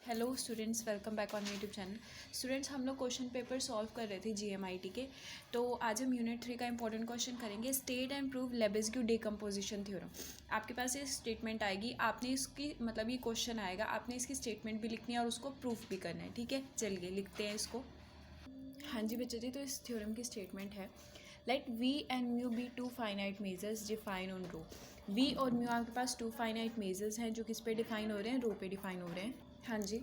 Hello students, welcome back on YouTube channel. Students, हम लोग question paper solve कर रहे थे जीएमआईटी के। तो आज हम यूनिट 3 का इंपॉर्टेंट क्वेश्चन करेंगे, state and prove Lebesgue decomposition theorem. आपके पास ये स्टेटमेंट आएगी, आपने इसकी मतलब ये क्वेश्चन आएगा, आपने इसकी स्टेटमेंट भी लिखनी है और उसको प्रूफ भी करना है। ठीक है, चलिए लिखते हैं इसको। हाँ जी बच्चे जी, तो इस थ्योरम की स्टेटमेंट है, let V and mu be two finite measures define on rho. V और म्यू आपके पास टू फाइनाइट मेजर्स हैं जो किस पे डिफाइन हो रहे हैं, रो पे डिफाइन हो रहे हैं। हाँ जी,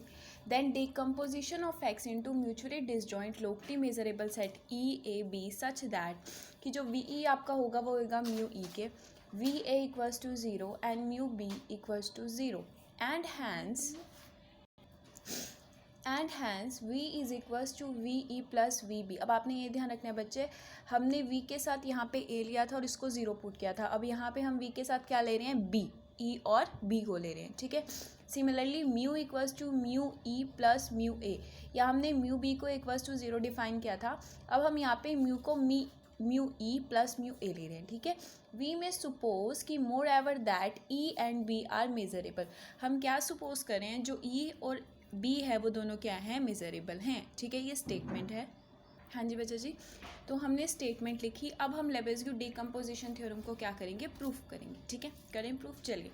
then decomposition of X into mutually disjoint locally measurable set E A B such that कि जो वी ई आपका होगा वो होगा म्यू ई के, V A equals to 0 and mu B equals to 0 and hence v is equals to V E plus V B. अब आपने ये ध्यान रखना है बच्चे, हमने v के साथ यहाँ पे a लिया था और इसको 0 पुट किया था। अब यहाँ पे हम v के साथ क्या ले रहे हैं, b, e और b को ले रहे हैं। ठीक है, similarly mu equals to mu E plus mu A, या हमने म्यू बी को इक्वल्स टू 0 डिफाइन किया था। अब हम यहाँ पे म्यू को mu E plus mu A ले रहे हैं। ठीक है, वी में सपोज कि moreover that E and B are measurable. हम क्या सपोज कर रहे हैं, जो ई और बी है वो दोनों क्या हैं, मेजरेबल हैं। ठीक है, ये स्टेटमेंट है। हाँ जी बच्चा जी, तो हमने स्टेटमेंट लिखी। अब हम लेबेसग्यू डिकम्पोजिशन थ्योरम को क्या करेंगे, प्रूफ करेंगे। ठीक है, करें प्रूफ। चलिए,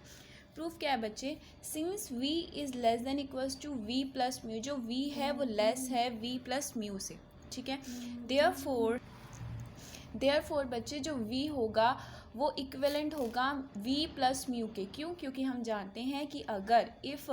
प्रूफ क्या है बच्चे, since v is less than equals to v plus mu, जो v है वो लेस है v प्लस म्यू से। ठीक है, देयरफॉर बच्चे जो v होगा वो इक्विवेलेंट होगा v प्लस म्यू के। क्यों? क्योंकि हम जानते हैं कि अगर इफ़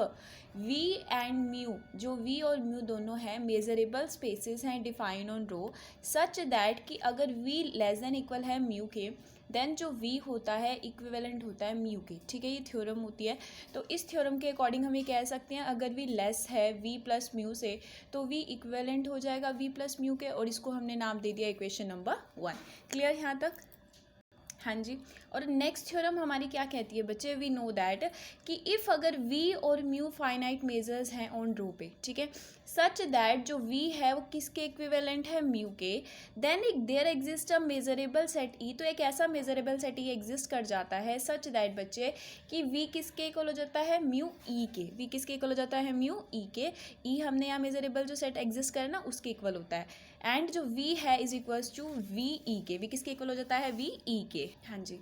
v एंड म्यू, जो v और म्यू दोनों हैं, मेजरेबल स्पेसेस हैं define on rho such that कि अगर v लेस देन इक्वल है म्यू के, देन जो v होता है इक्विवेलेंट होता है म्यू के। ठीक है, ये थ्योरम होती है। तो इस थ्योरम के अकॉर्डिंग हम ये कह सकते हैं, अगर v लेस है v प्लस म्यू से तो v इक्विवेलेंट हो जाएगा v प्लस म्यू के, और इसको हमने नाम दे दिया इक्वेशन नंबर 1। क्लियर यहाँ तक? हाँ जी, और नेक्स्ट थ्योरम हमारी क्या कहती है बच्चे, वी नो दैट कि इफ़ अगर v और म्यू फाइनाइट मेजर्स हैं ऑन रो पे, ठीक है, सच दैट जो v है वो किसके इक्विवेलेंट है, म्यू के, then there exist a measurable set e। तो एक ऐसा मेजरेबल सेट e एग्जिस्ट कर जाता है सच दैट बच्चे कि v किसके इक्वल हो जाता है, म्यू e के। v किसके इक्वल हो जाता है, म्यू e के। e हमने यहाँ मेजरेबल जो सेट एग्जिस्ट करे ना उसके इक्वल होता है। एंड जो v है is equals to V E के। v किसके इक्वल हो जाता है, वी ई के। हाँ जी,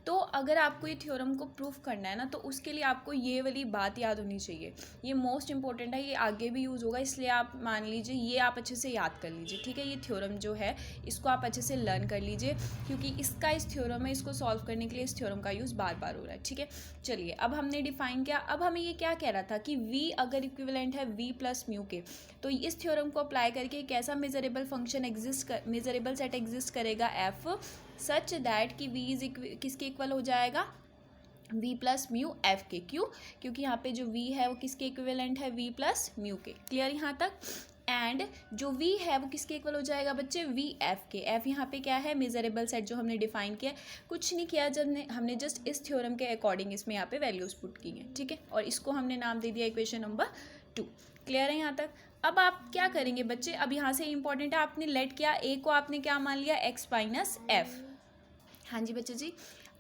तो अगर आपको ये थ्योरम को प्रूफ करना है ना, तो उसके लिए आपको ये वाली बात याद होनी चाहिए। ये मोस्ट इंपॉर्टेंट है, ये आगे भी यूज़ होगा, इसलिए आप मान लीजिए ये आप अच्छे से याद कर लीजिए। ठीक है, ये थ्योरम जो है इसको आप अच्छे से लर्न कर लीजिए, क्योंकि इसका इस थ्योरम में इसको सॉल्व करने के लिए इस थ्योरम का यूज़ बार बार हो रहा है। ठीक है, चलिए अब हमने डिफाइन किया। अब हमें ये क्या कह रहा था कि v अगर इक्विवेलेंट है v प्लस म्यू के, तो इस थ्योरम को अप्लाई करके एक ऐसा measurable function measurable set exist करेगा f सच दैट कि v इज किसके इक्वल हो जाएगा, v प्लस म्यू f के। क्यों? क्योंकि यहाँ पे जो v है वो किसके इक्विवेलेंट है, v प्लस म्यू के। क्लियर यहाँ तक? एंड जो v है वो किसके इक्वल हो जाएगा बच्चे, v f के। f यहाँ पे क्या है, मेजरेबल सेट जो हमने डिफाइन किया, कुछ नहीं किया, जब हमने जस्ट इस थ्योरम के अकॉर्डिंग इसमें यहाँ पे वैल्यूज पुट की हैं। ठीक है, और इसको हमने नाम दे दिया इक्वेशन नंबर 2। क्लियर है यहाँ तक? अब आप क्या करेंगे बच्चे, अब यहाँ से इंपॉर्टेंट है, आपने लेट किया a को, आपने क्या मान लिया, x माइनस एफ। हाँ जी बच्चे जी,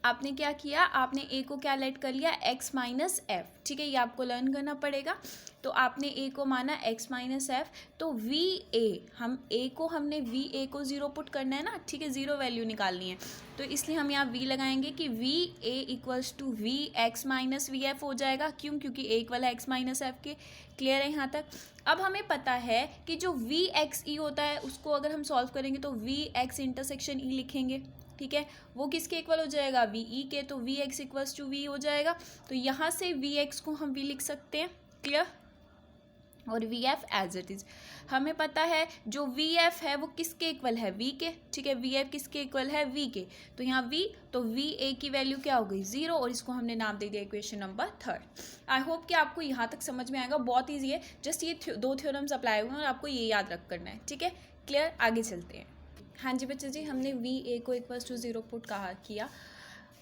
आपने क्या किया, आपने a को क्या लेट कर लिया, x माइनस एफ। ठीक है, ये आपको लर्न करना पड़ेगा। तो आपने a को माना x माइनस एफ, तो वी ए, हम a को हमने वी ए को 0 पुट करना है ना। ठीक है, 0 वैल्यू निकालनी है, तो इसलिए हम यहाँ v लगाएंगे कि V A equals to V X minus V F हो जाएगा। क्यों? क्योंकि a इक्वल है x माइनस एफ के। क्लियर है यहाँ तक? अब हमें पता है कि जो वी एक्स ई होता है उसको अगर हम सॉल्व करेंगे तो वी एक्स इंटरसेक्शन ई लिखेंगे। ठीक है, वो किसके इक्वल हो जाएगा, वी ई के। तो V X equals to V हो जाएगा, तो यहाँ से वी एक्स को हम वी लिख सकते हैं। क्लियर? और V F as it is हमें पता है जो वी एफ है वो किसके इक्वल है, वी के। ठीक है, वी एफ किसके इक्वल है, वी के। तो यहाँ वी, तो वी ए की वैल्यू क्या हो गई, 0, और इसको हमने नाम दे दिया इक्वेशन नंबर 3। आई होप कि आपको यहाँ तक समझ में आएगा, बहुत ईजी है, जस्ट ये 2 थ्योरम्स अप्लाई हुए हैं और आपको ये याद रख करना है। ठीक है, क्लियर? आगे चलते हैं। हाँ जी बच्चे जी, हमने वी ए को इक्वल्स टू 0 पुट किया,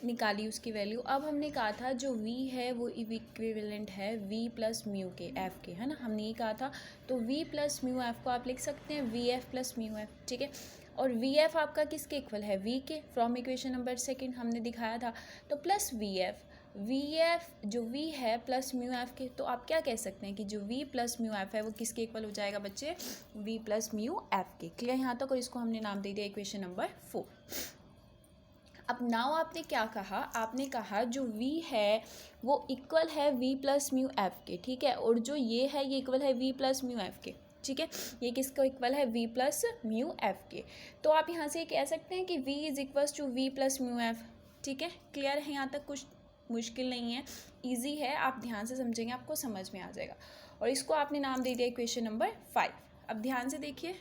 निकाली उसकी वैल्यू। अब हमने कहा था जो v है वो इक्विवेलेंट है v प्लस म्यू के, f के, है ना, हमने ये कहा था। तो v प्लस म्यू f को आप लिख सकते हैं V F plus mu f। ठीक है, और वी एफ आपका किसके इक्वल है, v के। फ्रॉम इक्वेशन नंबर 2 हमने दिखाया था, तो plus V F V F जो वी है प्लस म्यू एफ के, तो आप क्या कह सकते हैं कि जो वी प्लस म्यू एफ है वो किसके इक्वल हो जाएगा बच्चे, वी प्लस म्यू एफ के। क्लियर यहाँ तक, और इसको हमने नाम दे दिया इक्वेशन नंबर 4। अब नाउ आपने क्या कहा, आपने कहा जो v है वो इक्वल है v प्लस म्यू एफ के, ठीक है, और जो ये है ये इक्वल है v प्लस म्यू एफ के, ठीक है, ये किसको इक्वल है v प्लस म्यू एफ के। तो आप यहाँ से कह सकते हैं कि v is equals to v plus mu F, ठीक है। क्लियर है यहाँ तक, कुछ मुश्किल नहीं है, ईजी है, आप ध्यान से समझेंगे आपको समझ में आ जाएगा। और इसको आपने नाम दे दिया इक्वेशन नंबर 5। अब ध्यान से देखिए,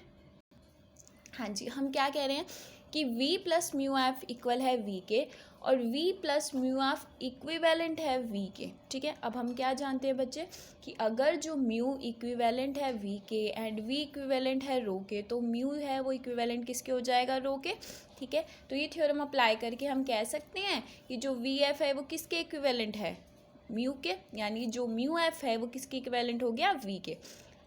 हाँ जी, हम क्या कह रहे हैं कि v plus mu F equal है v के, और v plus mu F equivalent है v के, ठीक है। अब हम क्या जानते हैं बच्चे कि अगर जो म्यू इक्विवेलेंट है v के एंड v इक्विवेलेंट है रो के, तो म्यू है वो इक्विवेलेंट किसके हो जाएगा, रो के, ठीक है। तो ये थ्योरम अप्लाई करके हम कह सकते हैं कि जो वी एफ है वो किसके इक्विवेलेंट है, म्यू के, यानी जो म्यू एफ है वो किसके इक्विवेलेंट हो गया, v के।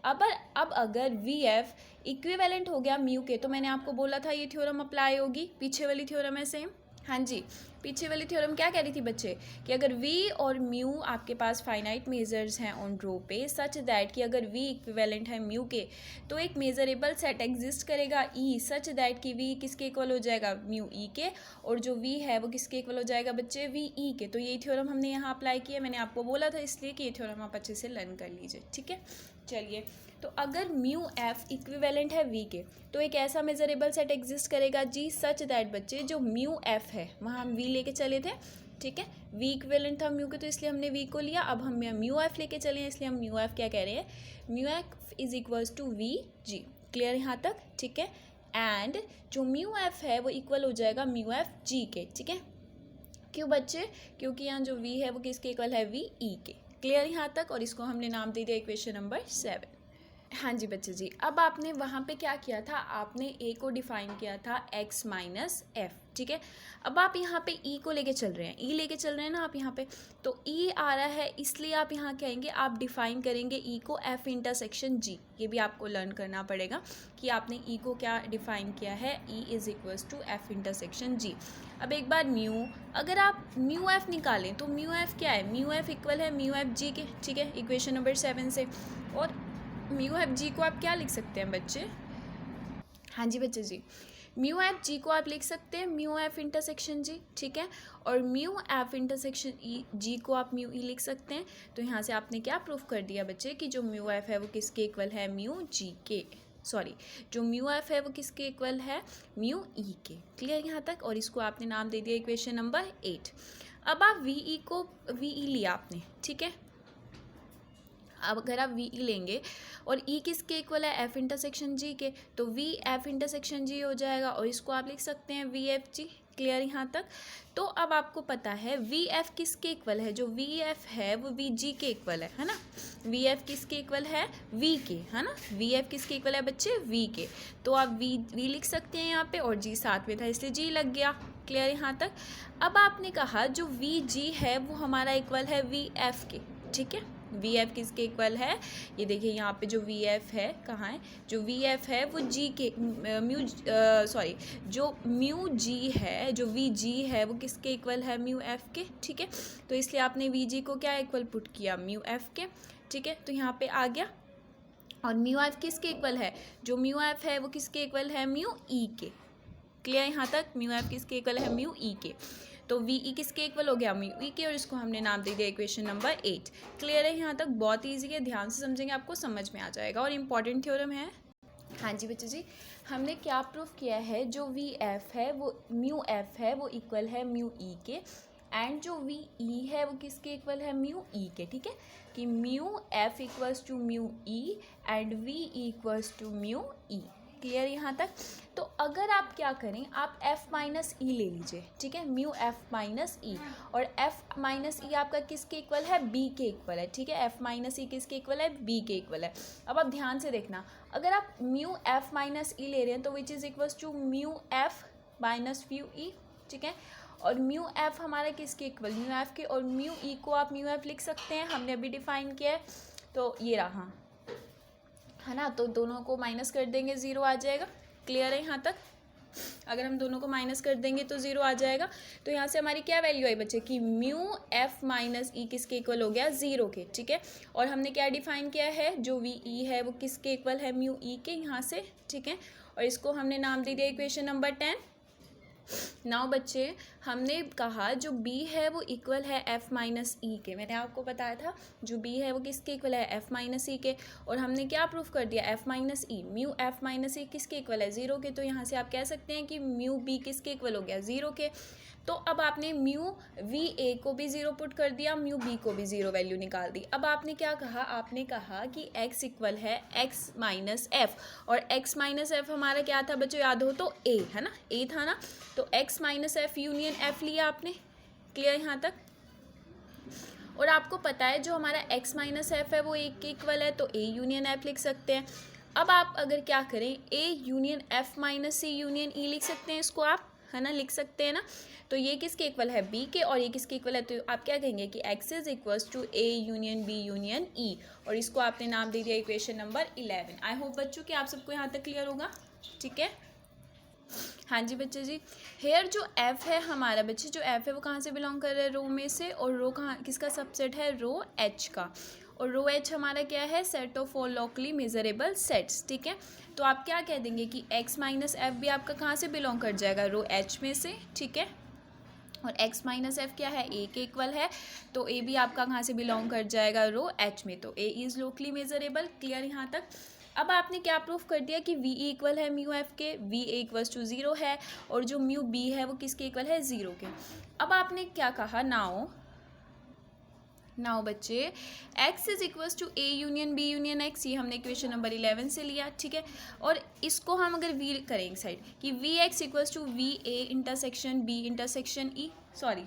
अब अगर वी एफ इक्विवेलेंट हो गया म्यू के, तो मैंने आपको बोला था ये थ्योरम अप्लाई होगी, पीछे वाली थ्योरम है सेम। हाँ जी, पीछे वाली थ्योरम क्या कह रही थी बच्चे कि अगर v और म्यू आपके पास फाइनाइट मेजर्स हैं ऑन रो पे, सच दैट कि अगर v इक्विवेलेंट है म्यू के, तो एक मेजरेबल सेट एग्जिस्ट करेगा e, सच दैट कि v किसके इक्वल हो जाएगा, म्यू e के, और जो v है वो किसके इक्वल हो जाएगा बच्चे, v e के। तो यही थ्योरम हमने यहाँ अप्लाई किया, मैंने आपको बोला था इसलिए कि ये थ्योरम आप अच्छे से लर्न कर लीजिए, ठीक है। चलिए, तो अगर म्यू एफ इक्विवेलेंट है v के, तो एक ऐसा मेजरेबल सेट एग्जिस्ट करेगा जी, सच दैट बच्चे जो म्यू एफ है वहाँ हम v लेके चले थे, ठीक है, v इक्विवेलेंट था म्यू के, तो इसलिए हमने v को लिया। अब हम म्यू एफ लेके चले हैं, इसलिए हम म्यू एफ क्या कह रहे हैं, mu F is equals to v G. Clear यहाँ तक, ठीक है। एंड जो म्यू एफ है वो इक्वल हो जाएगा म्यू एफ जी के, ठीक है। क्यों बच्चे, क्योंकि यहाँ जो v है वो किसके इक्वल है, v e के। क्लियर यहाँ तक, और इसको हमने नाम दे दिया इक्वेशन नंबर 7। हाँ जी बच्चे जी, अब आपने वहाँ पे क्या किया था, आपने a को डिफाइन किया था x माइनस एफ, ठीक है। अब आप यहाँ पे e को लेके चल रहे हैं, e लेके चल रहे हैं ना आप यहाँ पे, तो e आ रहा है, इसलिए आप यहाँ कहेंगे, आप डिफाइन करेंगे e को f इंटरसेक्शन g। ये भी आपको लर्न करना पड़ेगा कि आपने e को क्या डिफाइन किया है, e is equals to f intersection g। अब एक बार म्यू, अगर आप म्यू एफ निकालें तो म्यू एफ क्या है, म्यू एफ इक्वल है म्यू एफ जी के, ठीक है, इक्वेशन नंबर 7 से। और म्यू एफ जी को आप क्या लिख सकते हैं बच्चे, हाँ जी बच्चे जी, म्यू एफ जी को आप लिख सकते हैं म्यू एफ इंटरसेक्शन जी, ठीक है, और म्यू एफ इंटरसेक्शन ई जी को आप म्यू ई लिख सकते हैं। तो यहाँ से आपने क्या प्रूफ कर दिया बच्चे कि जो म्यू एफ है वो किसके इक्वल है, म्यू जी के, सॉरी, जो म्यू एफ है वो किसके इक्वल है, म्यू ई के। क्लियर यहाँ तक, और इसको आपने नाम दे दिया इक्वेशन नंबर 8। अब आप वी ई को, वी ई लिया आपने, ठीक है। अब अगर आप वी ई लेंगे और ई किसके इक्वल है, एफ इंटरसेक्शन जी के, तो वी एफ इंटरसेक्शन जी हो जाएगा, और इसको आप लिख सकते हैं वी एफ जी। क्लियर यहाँ तक। तो अब आपको पता है वी एफ किसके इक्वल है, जो वी एफ है वो वी जी के इक्वल है ना। वी एफ किसके इक्वल है, वी के, है ना। वी एफ किसके इक्वल है बच्चे, वी के। तो आप वी लिख सकते हैं यहाँ पे, और जी साथ में था इसलिए जी लग गया। क्लियर यहाँ तक। अब आपने कहा जो वी जी है वो हमारा इक्वल है वी एफ के, ठीक है। वी एफ किसके इक्वल है, ये देखिए यहाँ पे जो वी एफ है कहाँ है, जो वी एफ है वो जी के जो म्यू जी है, जो वी जी है वो किसके इक्वल है, म्यू एफ के, ठीक है। तो इसलिए आपने वी जी को क्या इक्वल पुट किया, म्यू एफ के, ठीक है। तो यहाँ पे आ गया। और म्यू एफ किसके इक्वल है, जो म्यू एफ है वो किसके इक्वल है, म्यू ई के। क्लियर यहाँ तक। म्यू एफ किसके इक्वल है, म्यू ई के। तो वी ई किसके इक्वल हो गया, म्यू ई के, और इसको हमने नाम दे दिया इक्वेशन नंबर 8। क्लियर है यहाँ तक। बहुत ईजी है, ध्यान से समझेंगे आपको समझ में आ जाएगा, और इम्पॉर्टेंट थ्योरम है। हाँ जी बच्चे जी, हमने क्या प्रूफ किया है, जो वी एफ है वो म्यू एफ है वो इक्वल है म्यू ई के, एंड जो वी ई है वो किसके इक्वल है, म्यू ई के, ठीक है। कि mu F equals to mu E and V E equals to mu E. Clear यहाँ तक। तो अगर आप क्या करें, आप f माइनस ई ले लीजिए, ठीक है, म्यू f माइनस ई, और f माइनस ई आपका किसके इक्वल है, b के इक्वल है, ठीक है। f माइनस ई किसके इक्वल है, b के इक्वल है। अब आप ध्यान से देखना, अगर आप म्यू f माइनस ई ले रहे हैं तो which is equals to mu f minus mu E, ठीक है। और म्यू f हमारा किसके इक्वल, म्यू f के, और म्यू ई को आप म्यू f लिख सकते हैं, हमने अभी डिफाइन किया है। तो ये रहा, है ना। तो दोनों को माइनस कर देंगे, ज़ीरो आ जाएगा। क्लियर है यहाँ तक। अगर हम दोनों को माइनस कर देंगे तो 0 आ जाएगा। तो यहाँ से हमारी क्या वैल्यू आई बच्चे कि म्यू एफ माइनस ई किसके इक्वल हो गया 0 के, ठीक है। और हमने क्या डिफाइन किया है, जो वी ई है वो किसके इक्वल है म्यू ई के यहाँ से, ठीक है। और इसको हमने नाम दे दिया इक्वेशन नंबर 10। नाउ बच्चे हमने कहा जो b है वो इक्वल है f माइनस ई के। मैंने आपको बताया था जो b है वो किसके इक्वल है f माइनस ई के। और हमने क्या प्रूफ कर दिया f माइनस ई म्यू f माइनस ई किसके इक्वल है 0 के। तो यहाँ से आप कह सकते हैं कि म्यू b किसके इक्वल हो गया 0 के। तो अब आपने म्यू वी ए को भी 0 पुट कर दिया, म्यू बी को भी 0 वैल्यू निकाल दी। अब आपने क्या कहा, आपने कहा कि x इक्वल है x माइनस एफ। और x माइनस एफ हमारा क्या था बच्चों, याद हो तो a है ना, a था ना। तो x minus F union f लिया आपने, क्लियर यहाँ तक। और आपको पता है जो हमारा x माइनस एफ है वो a के इक्वल है, तो a यूनियन f लिख सकते हैं। अब आप अगर क्या करें, a union f minus C union e लिख सकते हैं, इसको आप है ना लिख सकते हैं ना। तो ये किसके इक्वल है b के, और ये किसके इक्वल है, तो आप क्या कहेंगे कि x is equals to a union b union e। और इसको आपने नाम दे दिया इक्वेशन नंबर 11। आई होप बच्चों कि आप सबको यहाँ तक क्लियर होगा, ठीक है। हाँ जी बच्चे जी, हेयर जो f है हमारा बच्चे, जो f है वो कहाँ से बिलोंग कर रहा है, रो में से। और रो कहाँ किसका सबसेट है, रो h का। और रो h हमारा क्या है, set of all locally measurable sets, ठीक है। तो आप क्या कह देंगे कि x माइनस एफ भी आपका कहाँ से बिलोंग कर जाएगा, रो h में से, ठीक है। और x माइनस एफ क्या है, a के इक्वल है, तो a भी आपका कहाँ से बिलोंग कर जाएगा, रो h में। तो a is locally measurable, clear यहाँ तक। अब आपने क्या प्रूफ कर दिया कि वी इक्वल है म्यू एफ के, वी ए इक्वल्स टू 0 है, और जो म्यू बी है वो किसके इक्वल है 0 के। अब आपने क्या कहा, नाउ बच्चे x is equals to a union b union x, ये हमने इक्वेशन नंबर 11 से लिया, ठीक है। और इसको हम अगर v करेंगे साइड कि V X equals to V A intersection b intersection e, sorry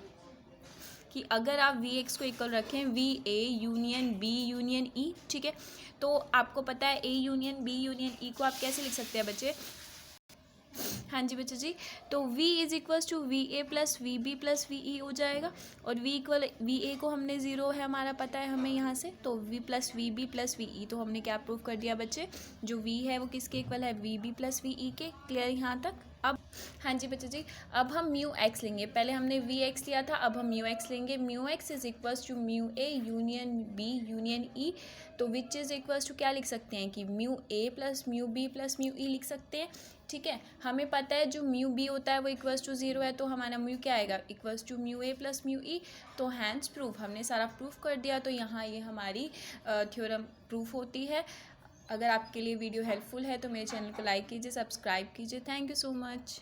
कि अगर आप वी एक्स को इक्वल रखें V A union B union E, ठीक है। तो आपको पता है a union b union e को आप कैसे लिख सकते हैं बच्चे, हाँ जी बच्चे जी। तो v is equals to V A plus V B plus V E हो जाएगा। और v इक्वल वी ए को हमने 0 है हमारा पता है हमें यहाँ से, तो v plus V B plus V E. तो हमने क्या प्रूव कर दिया बच्चे, जो v है वो किसके इक्वल है, V B plus V E के, क्लियर यहाँ तक। अब हाँ जी बच्चे जी, अब हम म्यू एक्स लेंगे, पहले हमने वी एक्स लिया था, अब हम म्यू एक्स लेंगे। Mu X is equals to mu A union B union E. तो विच इज इक्वल्स टू क्या लिख सकते हैं कि mu A plus mu B plus mu E लिख सकते हैं, ठीक है। हमें पता है जो म्यू बी होता है वो इक्वल्स टू 0 है, तो हमारा म्यू क्या आएगा, equals to mu A plus mu E. तो हैंस प्रूफ, हमने सारा प्रूफ कर दिया। तो यहाँ ये हमारी थ्योरम प्रूफ होती है। अगर आपके लिए वीडियो हेल्पफुल है तो मेरे चैनल को लाइक कीजिए, सब्सक्राइब कीजिए। Thank you so much.